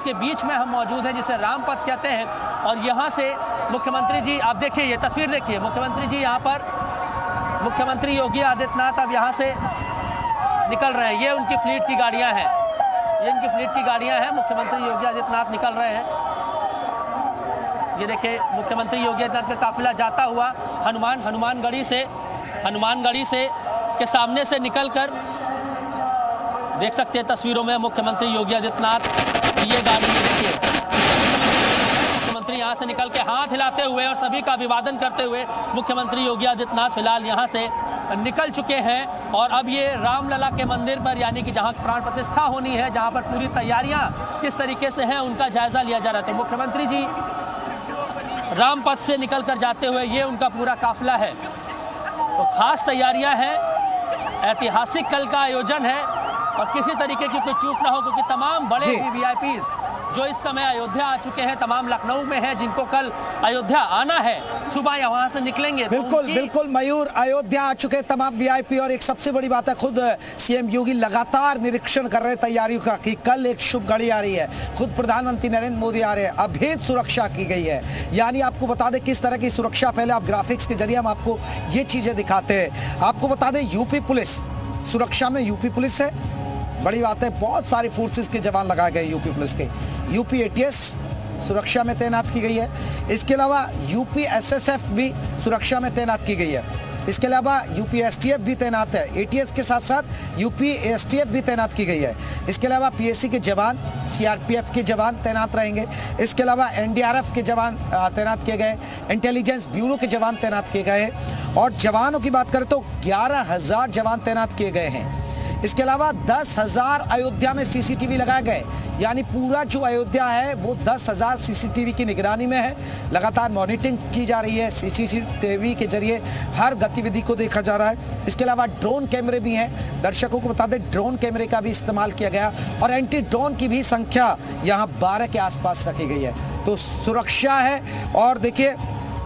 उसके बीच में हम मौजूद हैं, जिसे रामपथ कहते हैं। और यहाँ से मुख्यमंत्री जी, आप देखिए ये तस्वीर देखिए, मुख्यमंत्री जी यहाँ पर, मुख्यमंत्री योगी आदित्यनाथ अब यहाँ से निकल रहे हैं। ये उनकी फ्लीट की गाड़ियाँ हैं, ये इनकी फ्लीट की गाड़ियाँ हैं। मुख्यमंत्री योगी आदित्यनाथ निकल रहे हैं। ये देखिए मुख्यमंत्री योगी आदित्यनाथ का काफिला जाता हुआ हनुमानगढ़ी से के सामने से निकलकर, देख सकते हैं तस्वीरों में मुख्यमंत्री योगी आदित्यनाथ, ये गाड़ी देखिए, मुख्यमंत्री यहाँ से निकल के हाथ हिलाते हुए और सभी का अभिवादन करते हुए मुख्यमंत्री योगी आदित्यनाथ फिलहाल यहाँ से निकल चुके हैं। और अब ये रामलला के मंदिर पर, यानी कि जहाँ प्राण प्रतिष्ठा होनी है, जहाँ पर पूरी तैयारियाँ किस तरीके से हैं उनका जायजा लिया जा रहा है। तो मुख्यमंत्री जी रामपथ से निकल कर जाते हुए, ये उनका पूरा काफिला है। तो खास तैयारियां हैं, ऐतिहासिक कल का आयोजन है और किसी तरीके की कोई चूक ना हो, क्योंकि तमाम बड़े वीवीआईपीज जो इस समय अयोध्या आ चुके हैं, तमाम लखनऊ में हैं, जिनको कल अयोध्या आना है, सुबह यहाँ से निकलेंगे। बिल्कुल बिल्कुल मयूर, अयोध्या आ चुके तमाम वीआईपी। और एक सबसे बड़ी बात है, खुद सीएम योगी लगातार निरीक्षण कर रहे हैं तैयारियों का कि कल एक शुभ घड़ी आ रही है। खुद प्रधानमंत्री नरेंद्र मोदी आ रहे हैं, अभेद सुरक्षा की गई है। यानी आपको बता दें किस तरह की सुरक्षा, पहले आप ग्राफिक्स के जरिए हम आपको ये चीजें दिखाते हैं। आपको बता दें यूपी पुलिस सुरक्षा में, यूपी पुलिस है, बड़ी बात है, बहुत सारी फोर्सेस के जवान लगाए गए यूपी पुलिस के। यूपी एटीएस सुरक्षा में तैनात की गई है। इसके अलावा यूपी एसएसएफ भी सुरक्षा में तैनात की गई है। इसके अलावा यूपी एसटीएफ भी तैनात है। एटीएस के साथ साथ यूपी एसटीएफ भी तैनात की गई है। इसके अलावा पीएससी के जवान, सीआरपीएफ के जवान तैनात रहेंगे। इसके अलावा एनडीआरएफ के जवान तैनात किए गए, इंटेलिजेंस ब्यूरो के जवान तैनात किए गए। और जवानों की बात करें तो 11,000 जवान तैनात किए गए हैं। इसके अलावा 10,000 अयोध्या में सीसीटीवी लगाए गए, यानी पूरा जो अयोध्या है वो 10,000 सीसीटीवी की निगरानी में है। लगातार मॉनिटरिंग की जा रही है, सीसीटीवी के जरिए हर गतिविधि को देखा जा रहा है। इसके अलावा ड्रोन कैमरे भी हैं, दर्शकों को बता दें ड्रोन कैमरे का भी इस्तेमाल किया गया और एंटी ड्रोन की भी संख्या यहाँ 12 के आसपास रखी गई है। तो सुरक्षा है। और देखिए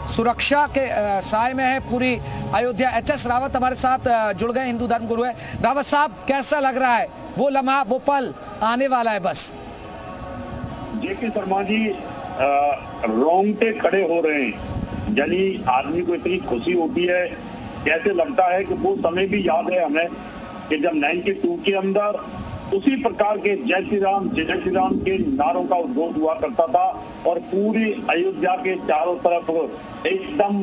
सुरक्षा के साए में है पूरी अयोध्या। एचएस रावत हमारे साथ जुड़ गए, हिंदू धर्म गुरु है। रावत साहब, कैसा लग रहा है? वो लम्हा, वो पल आने वाला है बस। जेपी शर्मा जी, रोंगटे खड़े हो रहे हैं। यानी आदमी को इतनी खुशी होती है, कैसे लगता है कि वो समय भी याद है हमें कि जब 92 के अंदर उसी प्रकार के जय श्री राम के नारों का उद्घोष हुआ करता था और पूरी अयोध्या के चारों तरफ एकदम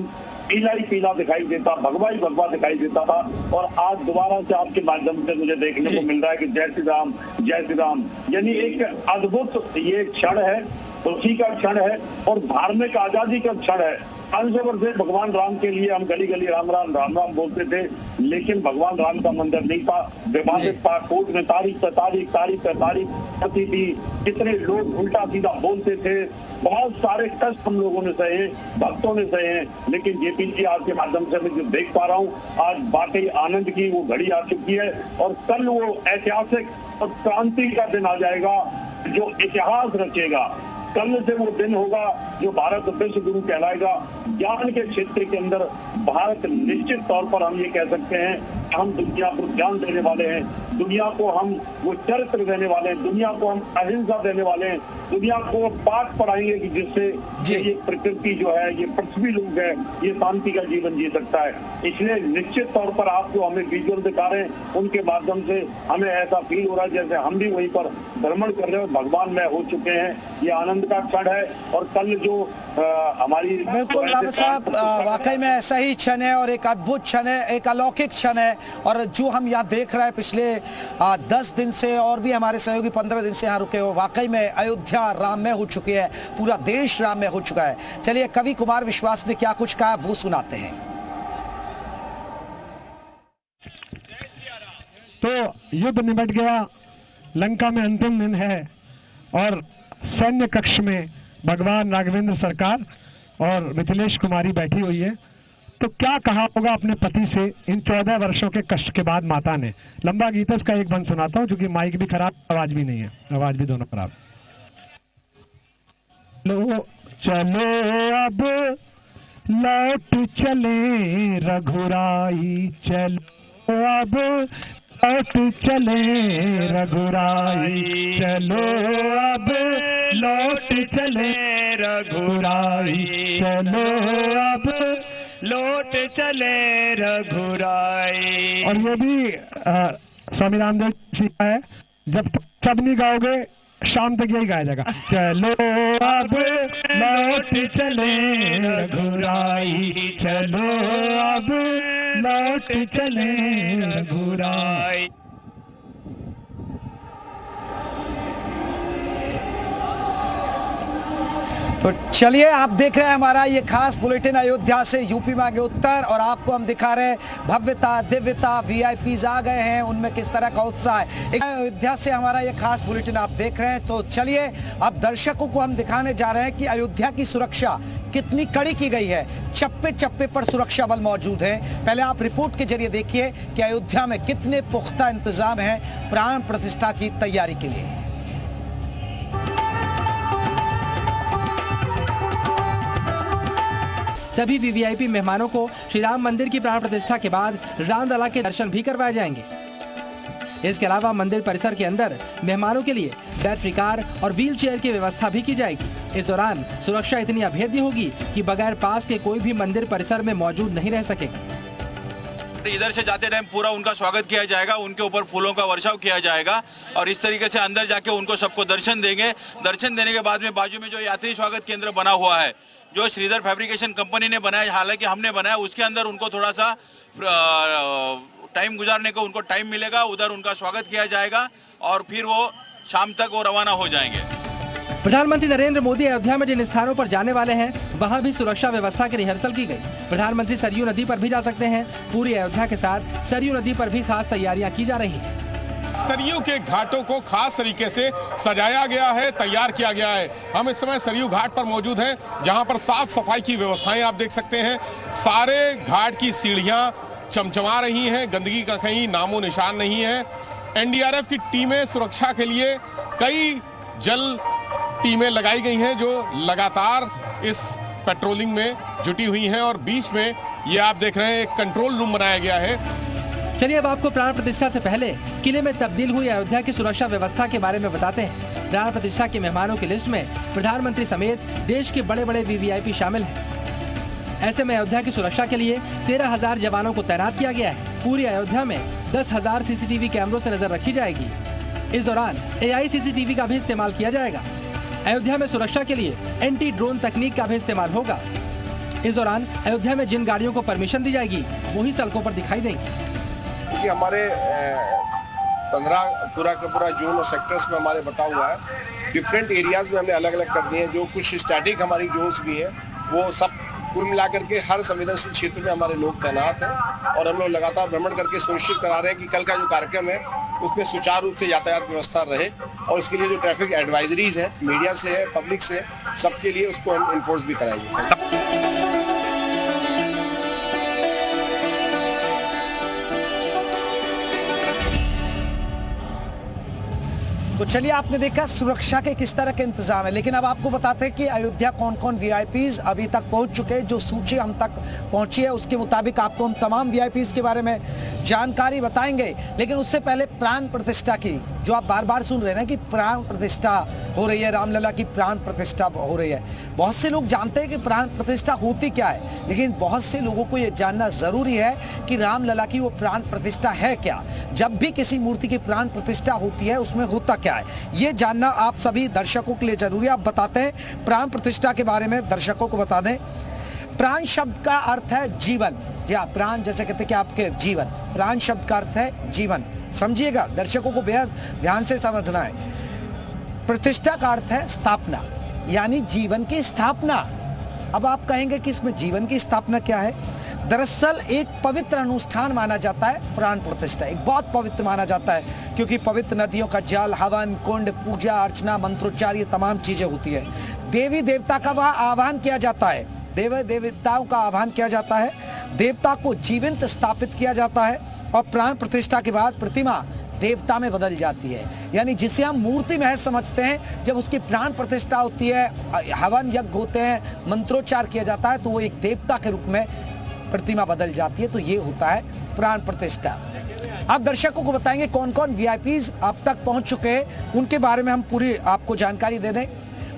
पीला ही पीला दिखाई देता, भगवा ही भगवा दिखाई देता था। और आज दोबारा से आपके माध्यम से मुझे देखने को मिल रहा है कि जय श्री राम, यानी एक अद्भुत ये क्षण है, खुशी का क्षण है और धार्मिक आजादी का क्षण है। 500 वर्ष से भगवान राम के लिए हम गली गली राम राम बोलते थे, लेकिन भगवान राम का मंदिर नहीं था, विवादित था। कोर्ट में तारीख पे तारीख होती थी, कितने लोग उल्टा सीधा बोलते थे, बहुत सारे कष्ट हम लोगों ने सहे, भक्तों ने सहे। लेकिन जेपी जी आज के माध्यम से मैं जो देख पा रहा हूँ, आज वाकई आनंद की वो घड़ी आ चुकी है और कल वो ऐतिहासिक और क्रांति का दिन आ जाएगा जो इतिहास रचेगा। कल से वो दिन होगा जो भारत विश्व गुरु कहलाएगा। ज्ञान के क्षेत्र के अंदर भारत निश्चित तौर पर हम ये कह सकते हैं कि हम दुनिया को ज्ञान देने वाले हैं, दुनिया को हम वो चरित्र देने वाले हैं, दुनिया को हम अहिंसा देने वाले हैं, दुनिया को पाठ पढ़ाएंगे कि जिससे ये प्रकृति जो है, ये पृथ्वी लोग है, ये शांति का जीवन जी सकता है। इसलिए निश्चित तौर पर आप जो हमें विजुअल दिखा रहे हैं, उनके माध्यम से हमें ऐसा फील हो रहा है जैसे हम भी वहीं पर भ्रमण कर रहे हो, भगवान में हो चुके हैं। ये आनंद का क्षण है और कल जो हमारी, बिल्कुल रावत साहब, वाकई में ऐसा ही क्षण है और एक अद्भुत क्षण है, एक अलौकिक क्षण है। और जो हम यहाँ देख रहे हैं पिछले 10 दिन से, और भी हमारे सहयोगी 15 दिन से यहाँ रुके हो, वाकई में अयोध्या राम में हो चुकी है, पूरा देश राम में हो चुका है। चलिए कवि कुमार विश्वास ने क्या कुछ कहा वो सुनाते हैं। तो युद्ध निपट गया, लंका में अंतिम दिन है और सैन्य कक्ष में भगवान राघवेंद्र सरकार और मिथिलेश कुमारी बैठी हुई है। तो क्या कहा होगा अपने पति से इन 14 वर्षों के कष्ट के बाद माता ने। लंबा गीत है, उसका एक बंद सुनाता हूँ क्योंकि माइक भी खराब, आवाज भी नहीं है, आवाज भी दोनों खराब। चलो अब लौट चले रघुराई, चलो अब लौट चले रघुराई, चलो अब लौट चले रघुराई, चलो अब लौट चले रघुराई। और ये भी स्वामी रामदेव जी का है, जब सब नहीं गाओगे शाम तक यही गाया जाएगा। चलो अब लौट चले रघुराई, चलो अब लौट चले रघुराई। तो चलिए, आप देख रहे हैं हमारा ये खास बुलेटिन अयोध्या से, यूपी में आगे उत्तर, और आपको हम दिखा रहे हैं भव्यता दिव्यता, वीआईपीज आ गए हैं, उनमें किस तरह का उत्साह है। अयोध्या से हमारा ये खास बुलेटिन आप देख रहे हैं। तो चलिए, अब दर्शकों को हम दिखाने जा रहे हैं कि अयोध्या की सुरक्षा कितनी कड़ी की गई है। चप्पे चप्पे पर सुरक्षा बल मौजूद है। पहले आप रिपोर्ट के जरिए देखिए कि अयोध्या में कितने पुख्ता इंतजाम है प्राण प्रतिष्ठा की तैयारी के लिए। सभी वीवीआईपी मेहमानों को श्री राम मंदिर की प्राण प्रतिष्ठा के बाद रामलला के दर्शन भी करवाए जाएंगे। इसके अलावा मंदिर परिसर के अंदर मेहमानों के लिए बैटरी कार और व्हील चेयर की व्यवस्था भी की जाएगी। इस दौरान सुरक्षा इतनी अभेद्य होगी कि बगैर पास के कोई भी मंदिर परिसर में मौजूद नहीं रह सकेगा। इधर से जाते टाइम पूरा उनका स्वागत किया जाएगा, उनके ऊपर फूलों का वर्षाव किया जाएगा और इस तरीके से अंदर जाके उनको सबको दर्शन देंगे। दर्शन देने के बाद में बाजू में जो यात्री स्वागत केंद्र बना हुआ है, जो श्रीधर फैब्रिकेशन कंपनी ने बनाया, हालांकि हमने बनाया, उसके अंदर उनको थोड़ा सा टाइम गुजारने को उनको टाइम मिलेगा। उधर उनका स्वागत किया जाएगा और फिर वो शाम तक वो रवाना हो जाएंगे। प्रधानमंत्री नरेंद्र मोदी अयोध्या में जिन स्थानों पर जाने वाले हैं, वहां भी सुरक्षा व्यवस्था की रिहर्सल की गई। प्रधानमंत्री सरयू नदी पर भी जा सकते हैं। पूरी अयोध्या के साथ सरयू नदी पर भी खास तैयारियां की जा रही हैं। सरयू के घाटों को खास तरीके से सजाया गया है, तैयार किया गया है। हम इस समय सरयू घाट पर मौजूद हैं, जहां पर साफ सफाई की व्यवस्थाएं आप देख सकते हैं। सारे घाट की सीढ़ियां चमचमा रही हैं, गंदगी का कहीं नामो निशान नहीं है। एनडीआरएफ की टीमें सुरक्षा के लिए कई जल टीमें लगाई गई हैं, जो लगातार इस पेट्रोलिंग में जुटी हुई हैं। और बीच में ये आप देख रहे हैं एक कंट्रोल रूम बनाया गया है। चलिए, अब आपको प्राण प्रतिष्ठा से पहले किले में तब्दील हुई अयोध्या की सुरक्षा व्यवस्था के बारे में बताते हैं। प्राण प्रतिष्ठा के मेहमानों की लिस्ट में प्रधानमंत्री समेत देश के बड़े बड़े वीवीआईपी शामिल हैं। ऐसे में अयोध्या की सुरक्षा के लिए 13,000 जवानों को तैनात किया गया है। पूरी अयोध्या में 10,000 सीसीटीवी कैमरों से नजर रखी जाएगी। इस दौरान एआई सीसीटीवी का भी इस्तेमाल किया जाएगा। अयोध्या में सुरक्षा के लिए एंटी ड्रोन तकनीक का भी इस्तेमाल होगा। इस दौरान अयोध्या में जिन गाड़ियों को परमिशन दी जाएगी, वही सड़कों पर दिखाई देंगी। क्योंकि हमारे 15 पूरा का पूरा जोन और सेक्टर्स में हमारे बटा हुआ है। डिफरेंट एरियाज में हमने अलग अलग कर दिए हैं। जो कुछ स्टैटिक हमारी जोन्स भी हैं, वो सब कुल मिलाकर के हर संवेदनशील क्षेत्र में हमारे लोग तैनात हैं और हम लोग लगातार भ्रमण करके सुनिश्चित करा रहे हैं कि कल का जो कार्यक्रम है उसमें सुचारू रूप से यातायात व्यवस्था रहे। और उसके लिए जो ट्रैफिक एडवाइजरीज हैं, मीडिया से है, पब्लिक से, सबके लिए उसको हम इन्फोर्स भी कराएंगे। तो चलिए, आपने देखा सुरक्षा के किस तरह के इंतजाम है। लेकिन अब आपको बताते हैं कि अयोध्या कौन कौन वीआईपीज अभी तक पहुंच चुके हैं। जो सूची हम तक पहुंची है उसके मुताबिक आपको हम तमाम वीआईपीज के बारे में जानकारी बताएंगे। लेकिन उससे पहले प्राण प्रतिष्ठा की, जो आप बार बार सुन रहे हैं ना कि प्राण प्रतिष्ठा हो रही है, रामलला की प्राण प्रतिष्ठा हो रही है। बहुत से लोग जानते हैं कि प्राण प्रतिष्ठा होती क्या है, लेकिन बहुत से लोगों को यह जानना जरूरी है कि रामलला की वो प्राण प्रतिष्ठा है क्या। जब भी किसी मूर्ति की प्राण प्रतिष्ठा होती है, उसमें होता क्या है, ये जानना आप सभी दर्शकों के लिए जरूरी है। आप बताते हैं प्राण प्रतिष्ठा के बारे में, दर्शकों को बता दें। प्राण शब्द का अर्थ है जीवन। जी हाँ, प्राण जैसे कहते हैं कि आपके जीवन, प्राण शब्द का अर्थ है जीवन। समझिएगा, दर्शकों को बेहद ध्यान से समझना है। प्रतिष्ठा का अर्थ है स्थापना, यानी जीवन की स्थापना। अब आप कहेंगे कि इसमें जीवन की स्थापना क्या है। दरअसल एक पवित्र अनुष्ठान माना जाता है प्राण प्रतिष्ठा। एक बहुत पवित्र माना जाता है, क्योंकि पवित्र नदियों का जल, हवन, कुंड, पूजा अर्चना, मंत्रोच्चार, ये तमाम चीजें होती है। देवी देवता का वहाँ आह्वान किया जाता है, देवताओं का आह्वान किया जाता है, देवता को जीवंत स्थापित किया जाता है और प्राण प्रतिष्ठा के बाद प्रतिमा देवता में बदल जाती है। यानी जिसे हम मूर्ति महज समझते हैं, जब उसकी प्राण प्रतिष्ठा होती है, हवन यज्ञ होते हैं, मंत्रोच्चार किया जाता है, तो वो एक देवता के रूप में प्रतिमा बदल जाती है। तो ये होता है प्राण प्रतिष्ठा। अब दर्शकों को बताएंगे कौन कौन वीआईपीज अब तक पहुंच चुके हैं, उनके बारे में हम पूरी आपको जानकारी दे दें।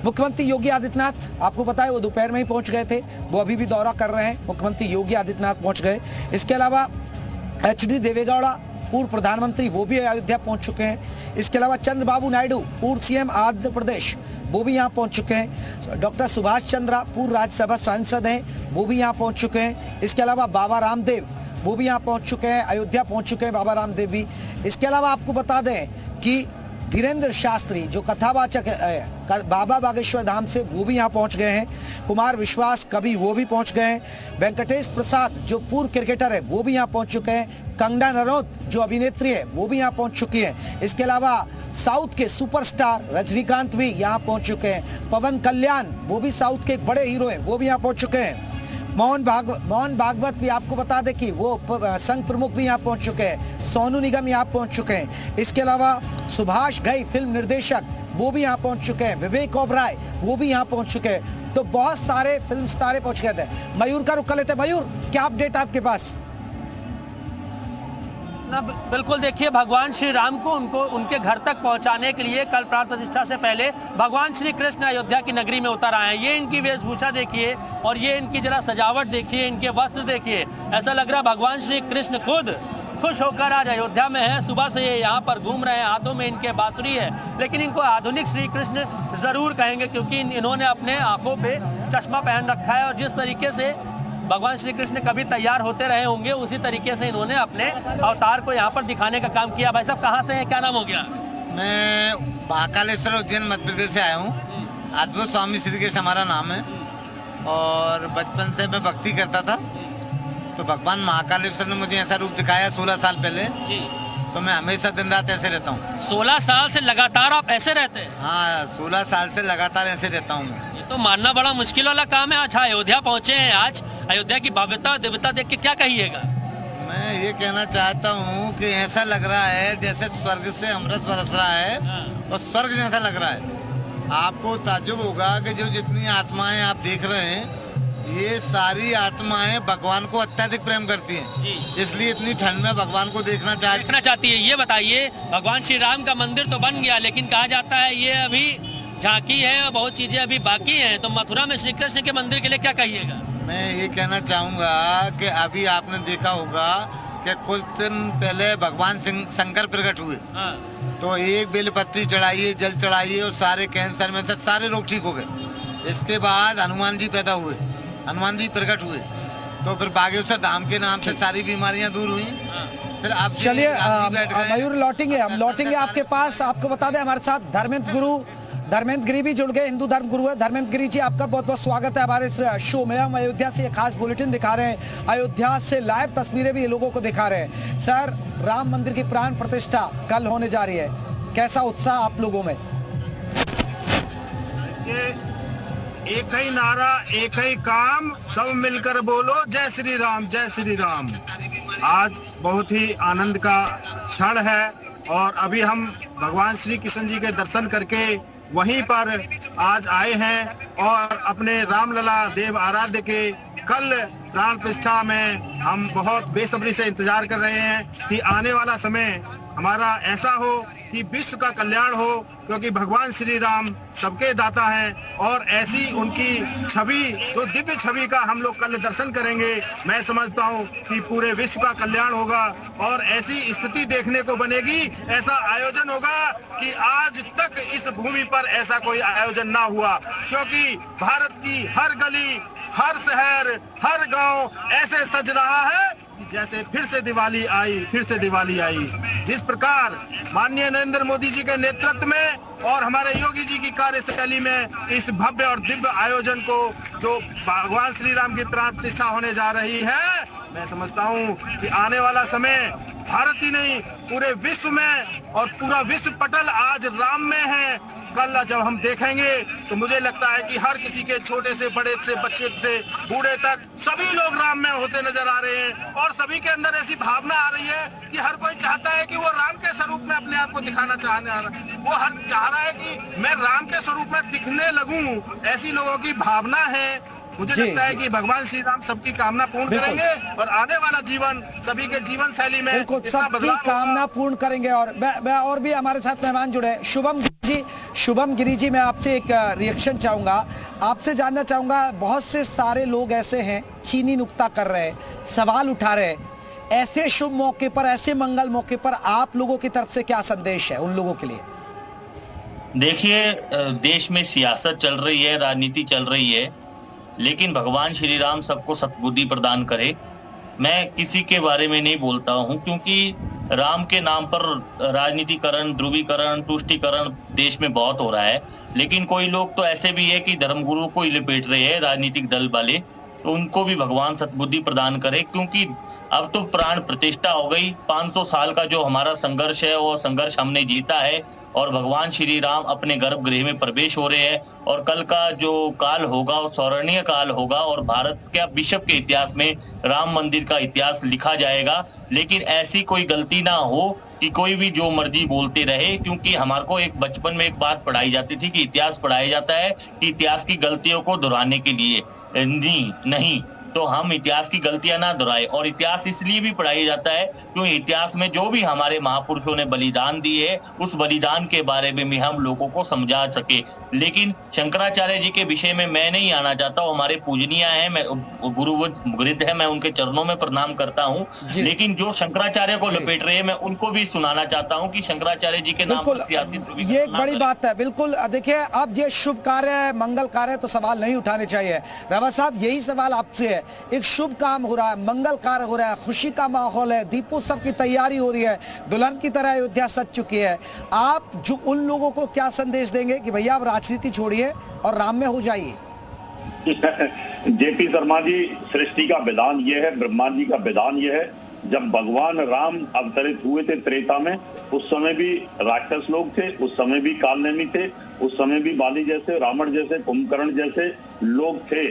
मुख्यमंत्री योगी आदित्यनाथ, आपको पता है वो दोपहर में ही पहुंच गए थे, वो अभी भी दौरा कर रहे हैं। मुख्यमंत्री योगी आदित्यनाथ पहुंच गए। इसके अलावा HD देवेगौड़ा, पूर्व प्रधानमंत्री, वो भी अयोध्या पहुंच चुके हैं। इसके अलावा चंद्रबाबू नायडू, पूर्व CM आंध्र प्रदेश, वो भी यहाँ पहुंच चुके हैं। डॉक्टर सुभाष चंद्रा, पूर्व राज्यसभा सांसद हैं, वो भी यहाँ पहुंच चुके हैं। इसके अलावा बाबा रामदेव, वो भी यहाँ पहुंच चुके हैं, अयोध्या पहुंच चुके हैं बाबा रामदेव भी। इसके अलावा आपको बता दें कि धीरेन्द्र शास्त्री जो कथावाचक है बाबा बागेश्वर धाम से, वो भी यहाँ पहुँच गए हैं। कुमार विश्वास कवि, वो भी पहुँच गए हैं। वेंकटेश प्रसाद जो पूर्व क्रिकेटर है, वो भी यहाँ पहुँच चुके हैं। कंगना रनौत जो अभिनेत्री है, वो भी यहाँ पहुँच चुकी है। इसके अलावा साउथ के सुपरस्टार रजनीकांत भी यहाँ पहुँच चुके हैं। पवन कल्याण, वो भी साउथ के एक बड़े हीरो हैं, वो भी यहाँ पहुँच चुके हैं। मोहन भागवत भी आपको बता दें कि वो संघ प्रमुख भी यहाँ पहुँच चुके हैं। सोनू निगम यहाँ पहुँच चुके हैं। इसके अलावा सुभाष घई फिल्म निर्देशक, वो भी यहाँ पहुँच चुके हैं। विवेक ओबराय, वो भी यहाँ पहुँच चुके हैं। तो बहुत सारे फिल्म सितारे पहुँच गए थे। मयूर का रुख कर लेते। मयूर, क्या अपडेट आपके पास? बिल्कुल, देखिए, भगवान श्री राम को उनके घर तक पहुंचाने के लिए कल प्राण प्रतिष्ठा से पहले भगवान श्री कृष्ण अयोध्या की नगरी में उतर आए हैं। ये इनकी वेशभूषा देखिए और ये इनकी जरा सजावट देखिए, इनके वस्त्र देखिए। ऐसा लग रहा है भगवान श्री कृष्ण खुद खुश होकर आज अयोध्या में है। सुबह से ये यहाँ पर घूम रहे हैं, हाथों में इनके बांसुरी है। लेकिन इनको आधुनिक श्री कृष्ण जरूर कहेंगे, क्योंकि इन्होंने अपने आंखों पे चश्मा पहन रखा है और जिस तरीके से भगवान श्री कृष्ण कभी तैयार होते रहे होंगे, उसी तरीके से इन्होंने अपने अवतार को यहाँ पर दिखाने का काम किया। भाई साहब, कहाँ से हैं, क्या नाम हो गया? मैं महाकालेश्वर उज्जैन मध्य प्रदेश से आया हूँ। अद्भुत स्वामी श्री कृष्ण हमारा नाम है और बचपन से मैं भक्ति करता था, तो भगवान महाकालेश्वर ने मुझे ऐसा रूप दिखाया 16 साल पहले। तो मैं हमेशा दिन रात ऐसे रहता हूँ। 16 साल से लगातार आप ऐसे रहते हैं? हाँ, 16 साल से लगातार ऐसे रहता हूँ मैं। ये तो मानना बड़ा मुश्किल वाला काम है। अच्छा, अयोध्या पहुँचे हैं, आज अयोध्या की भव्यता दिव्यता देख के क्या कहिएगा? मैं ये कहना चाहता हूँ कि ऐसा लग रहा है जैसे स्वर्ग से अमृत बरस रहा है और स्वर्ग जैसा लग रहा है। आपको ताज्जुब होगा कि जो जितनी आत्माएं आप देख रहे हैं, ये सारी आत्माएं भगवान को अत्यधिक प्रेम करती हैं, इसलिए इतनी ठंड में भगवान को देखना चाहती है। ये बताइए, भगवान श्री राम का मंदिर तो बन गया, लेकिन कहा जाता है ये अभी झांकी है और बहुत चीजें अभी बाकी हैं, तो मथुरा में श्री कृष्ण के मंदिर के लिए क्या कहिएगा? मैं ये कहना चाहूँगा कि अभी आपने देखा होगा कि कुछ दिन पहले भगवान शंकर प्रकट हुए। तो एक बेलपत्री चढ़ाइए, जल चढ़ाइए और सारे कैंसर में से सारे रोग ठीक हो गए। इसके बाद हनुमान जी पैदा हुए, हनुमान जी प्रकट हुए, तो फिर बागेश्वर धाम के नाम से सारी बीमारियां दूर हुई। फिर आप चलिए मयूर, लौटेंगे, हम लौटेंगे आपके पास। आपको बता दें हमारे साथ धर्मेंद्र गिरी भी जुड़ गए, हिंदू धर्म गुरु है। धर्मेंद्र गिरी जी, आपका बहुत बहुत स्वागत है हमारे इस शो में। हम अयोध्या से एक खास बुलेटिन दिखा रहे हैं, अयोध्या से लाइव तस्वीरें भी लोगों को दिखा रहे हैं। सर, राम मंदिर की प्राण प्रतिष्ठा कल होने जा रही है, कैसा उत्साह आप लोगों में? एक ही नारा, एक ही काम, सब मिलकर बोलो जय श्री राम, जय श्री राम। आज बहुत ही आनंद का क्षण है और अभी हम भगवान श्री कृष्ण जी के दर्शन करके वहीं पर आज आए हैं और अपने रामलला देव आराध्य के कल प्राण प्रतिष्ठा में हम बहुत बेसब्री से इंतजार कर रहे हैं कि आने वाला समय हमारा ऐसा हो कि विश्व का कल्याण हो, क्योंकि भगवान श्री राम सबके दाता हैं और ऐसी उनकी छवि, जो दिव्य छवि का हम लोग कल दर्शन करेंगे, मैं समझता हूं कि पूरे विश्व का कल्याण होगा और ऐसी स्थिति देखने को बनेगी, ऐसा आयोजन होगा कि आज तक इस भूमि पर ऐसा कोई आयोजन ना हुआ। क्योंकि भारत की हर गली, हर शहर, हर गांव ऐसे सज रहा है जैसे फिर से दिवाली आई, फिर से दिवाली आई। जिस प्रकार माननीय नरेंद्र मोदी जी के नेतृत्व में और हमारे योगी जी की कार्यशैली में इस भव्य और दिव्य आयोजन को, जो भगवान श्री राम की प्राण प्रतिष्ठा होने जा रही है, मैं समझता हूं कि आने वाला समय भारत ही नहीं पूरे विश्व में और पूरा विश्व पटल आज राम में है। कल जब हम देखेंगे तो मुझे लगता है कि हर किसी के छोटे से बड़े से बच्चे से बूढ़े तक सभी लोग राम में होते नजर आ रहे हैं और सभी के अंदर ऐसी भावना आ रही है कि हर कोई चाहता है कि वो राम के स्वरूप में अपने आप को दिखाना चाह रहा है कि मैं राम के स्वरूप में दिखने लगूं। ऐसी लोगों की भावना है। मुझे लगता है कि भगवान श्री राम सबकी कामना पूर्ण करेंगे और आने वाला जीवन सभी के जीवन शैली में सबकी कामना पूर्ण करेंगे। और भी हमारे साथ मेहमान जुड़े, शुभम जी शुभम गिरी जी, मैं आपसे एक रिएक्शन चाहूँगा, आपसे जानना चाहूँगा, बहुत से सारे लोग ऐसे हैं चीनी नुक्ता कर रहे हैं, सवाल उठा रहे हैं, ऐसे शुभ मौके पर, ऐसे मंगल मौके पर आप लोगों की तरफ से क्या संदेश है उन लोगों के लिए? देखिए, देश में सियासत चल रही है, राजनीति चल रही है, लेकिन भगवान श्री राम सबको सद्बुद्धि प्रदान करे। मैं किसी के बारे में नहीं बोलता हूं, क्योंकि राम के नाम पर राजनीतिकरण, ध्रुवीकरण, तुष्टीकरण देश में बहुत हो रहा है। लेकिन कोई लोग तो ऐसे भी है कि धर्मगुरु को ही लपेट रहे हैं, राजनीतिक दल वाले, तो उनको भी भगवान सद्बुद्धि प्रदान करे, क्योंकि अब तो प्राण प्रतिष्ठा हो गई। 500 साल का जो हमारा संघर्ष है, वो संघर्ष हमने जीता है और भगवान श्री राम अपने गर्भगृह में प्रवेश हो रहे हैं। और कल का जो काल होगा वो स्मरणीय काल होगा और भारत के विश्व के इतिहास में राम मंदिर का इतिहास लिखा जाएगा। लेकिन ऐसी कोई गलती ना हो कि कोई भी जो मर्जी बोलते रहे, क्योंकि हमारे को एक बचपन में एक बात पढ़ाई जाती थी कि इतिहास पढ़ाया जाता है कि इतिहास की गलतियों को दोहराने के लिए, नहीं तो हम इतिहास की गलतियां ना दोहराए। और इतिहास इसलिए भी पढ़ाया जाता है क्योंकि इतिहास में जो भी हमारे महापुरुषों ने बलिदान दिए है, उस बलिदान के बारे में भी हम लोगों को समझा सके। लेकिन शंकराचार्य जी के विषय में मैं नहीं आना चाहता, वो हमारे पूजनीय हैं, मैं गुरुवृद्ध है, मैं उनके चरणों में प्रणाम करता हूँ। लेकिन जो शंकराचार्य को लपेट रहे हैं, मैं उनको भी सुनाना चाहता हूँ कि शंकराचार्य जी के नाम पर सियासी, ये एक बड़ी बात है। बिल्कुल, देखिए अब ये शुभ कार्य है, मंगल कार्य है, तो सवाल नहीं उठाने चाहिए। रावत साहब, यही सवाल आपसे है, एक शुभ काम हो रहा है, मंगल कार्य हो रहा है, खुशी का माहौल है, दीपोत्सव की तैयारी हो रही है, दुल्हन की तरह अयोध्या सज चुकी है, आप जो उन लोगों को क्या संदेश देंगे कि भैया आप राजनीति छोड़िए और राम में हो जाइए? जेपी शर्मा जी, सृष्टि का विधान ये है, ब्रह्मा जी का विधान ये है, जब भगवान राम अवतरित हुए थे त्रेता में, उस समय भी राक्षस लोग थे, उस समय भी कालनेमी थे, उस समय भी बाली जैसे, रावण जैसे, कुंभकर्ण जैसे लोग थे।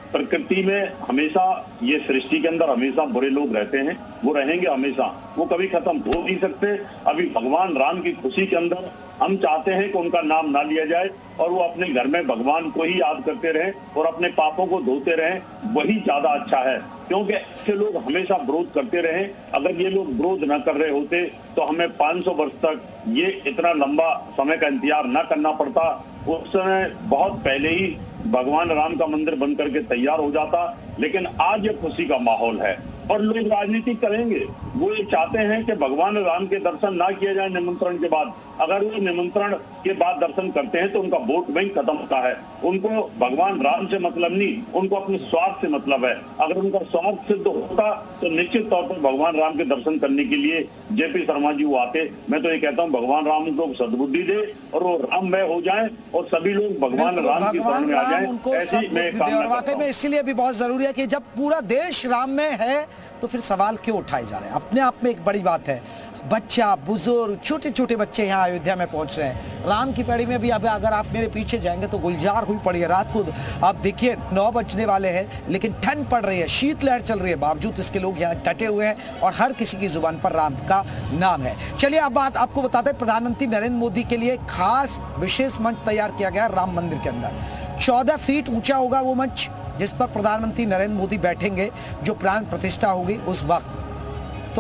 प्रकृति में हमेशा, ये सृष्टि के अंदर हमेशा बुरे लोग रहते हैं, वो रहेंगे हमेशा, वो कभी खत्म हो नहीं सकते। अभी भगवान राम की खुशी के अंदर हम चाहते हैं कि उनका नाम ना लिया जाए और वो अपने घर में भगवान को ही याद करते रहें और अपने पापों को धोते रहें, वही ज्यादा अच्छा है। क्योंकि ऐसे लोग हमेशा विरोध करते रहे। अगर ये लोग विरोध न कर रहे होते तो हमें 500 वर्ष तक ये इतना लंबा समय का इंतजार न करना पड़ता। उस समय बहुत पहले ही भगवान राम का मंदिर बन करके तैयार हो जाता। लेकिन आज ये खुशी का माहौल है और लोग राजनीति करेंगे। वो ये चाहते हैं कि भगवान राम के दर्शन ना किए जाए निमंत्रण के बाद। अगर वो निमंत्रण के बाद दर्शन करते हैं तो उनका वोट बैंक खत्म होता है। उनको भगवान राम से मतलब नहीं, उनको अपने स्वार्थ से मतलब है। अगर उनका स्वार्थ सिद्ध होता तो निश्चित तौर पर भगवान राम के दर्शन करने के लिए जेपी शर्मा जी वो आते। मैं तो ये कहता हूँ भगवान राम उनको सद्बुद्धि दे और वो राममय हो जाए और सभी लोग भगवान राम की शरण में आ जाए। ऐसी मैं वाकई में इसीलिए भी बहुत जरूरी है कि जब पूरा देश राम में है तो फिर सवाल क्यों उठाए जा रहे हैं? अपने आप में एक बड़ी बात है। बच्चा, बुजुर्ग, छोटे छोटे बच्चे यहाँ अयोध्या में पहुंच रहे हैं। राम की पैड़ी में भी अब अगर आप मेरे पीछे जाएंगे तो गुलजार हुई पड़ी है। रात को आप देखिए 9 बजने वाले हैं लेकिन ठंड पड़ रही है, शीतलहर चल रही है, बावजूद इसके लोग यहाँ डटे हुए हैं और हर किसी की जुबान पर राम का नाम है। चलिए अब बात आपको बताते हैं, प्रधानमंत्री नरेंद्र मोदी के लिए खास विशेष मंच तैयार किया गया राम मंदिर के अंदर। 14 फीट ऊंचा होगा वो मंच जिस पर प्रधानमंत्री नरेंद्र मोदी बैठेंगे जो प्राण प्रतिष्ठा होगी उस वक्त।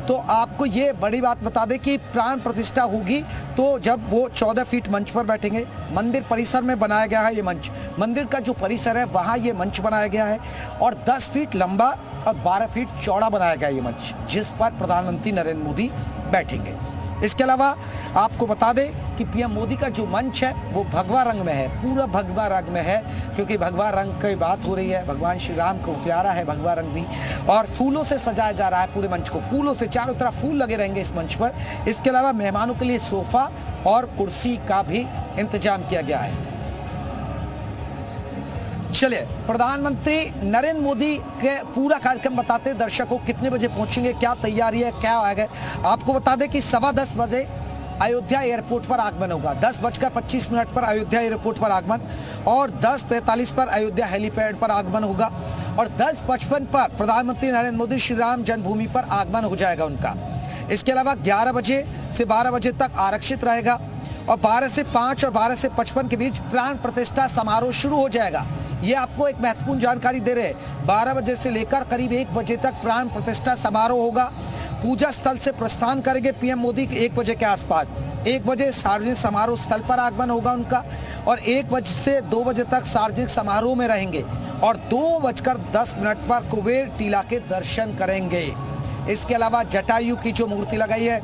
तो आपको ये बड़ी बात बता दें कि प्राण प्रतिष्ठा होगी तो जब वो 14 फीट मंच पर बैठेंगे। मंदिर परिसर में बनाया गया है ये मंच। मंदिर का जो परिसर है वहाँ ये मंच बनाया गया है और 10 फीट लंबा और 12 फीट चौड़ा बनाया गया ये मंच जिस पर प्रधानमंत्री नरेंद्र मोदी बैठेंगे। इसके अलावा आपको बता दें कि पीएम मोदी का जो मंच है वो भगवा रंग में है, पूरा भगवा रंग में है, क्योंकि भगवा रंग की बात हो रही है। भगवान श्री राम को प्यारा है भगवा रंग भी, और फूलों से सजाया जा रहा है पूरे मंच को। फूलों से चारों तरफ फूल लगे रहेंगे इस मंच पर। इसके अलावा मेहमानों के लिए सोफा और कुर्सी का भी इंतजाम किया गया है। चलिए प्रधानमंत्री नरेंद्र मोदी के पूरा कार्यक्रम बताते हैं दर्शकों, कितने बजे पहुंचेंगे, क्या तैयारी है, क्या आएगा। आपको बता दें कि 10:15 बजे अयोध्या एयरपोर्ट पर आगमन होगा। 10:25 पर अयोध्या एयरपोर्ट पर आगमन और 10:45 पर अयोध्या हेलीपैड पर आगमन होगा और 10:55 पर प्रधानमंत्री नरेंद्र मोदी श्री राम जन्मभूमि पर आगमन हो जाएगा उनका। इसके अलावा 11 बजे से 12 बजे तक आरक्षित रहेगा और 12 से 5 और 12 से 55 के बीच प्राण प्रतिष्ठा समारोह शुरू हो जाएगा। ये आपको एक महत्वपूर्ण जानकारी दे रहे हैं। 12 बजे से लेकर करीब 1 बजे तक प्राण प्रतिष्ठा समारोह होगा। पूजा स्थल से प्रस्थान करेंगे पीएम मोदी 1 बजे के आसपास। 1 बजे सार्वजनिक समारोह स्थल पर आगमन होगा उनका और 1 बजे से 2 बजे तक सार्वजनिक समारोह में रहेंगे और 2:10 पर कुबेर टीला के दर्शन करेंगे। इसके अलावा जटायु की जो मूर्ति लगाई है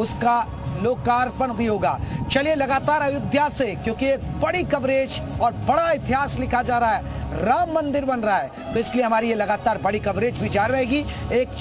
उसका लोकार्पण भी होगा। चलिए लगातार अयोध्या से, क्योंकि एक बड़ी कवरेज और बड़ा इतिहास लिखा जा रहा है, राम मंदिर बन रहा है, तो इसलिए हमारी ये लगातार बड़ी कवरेज भी जारी रहेगी। एक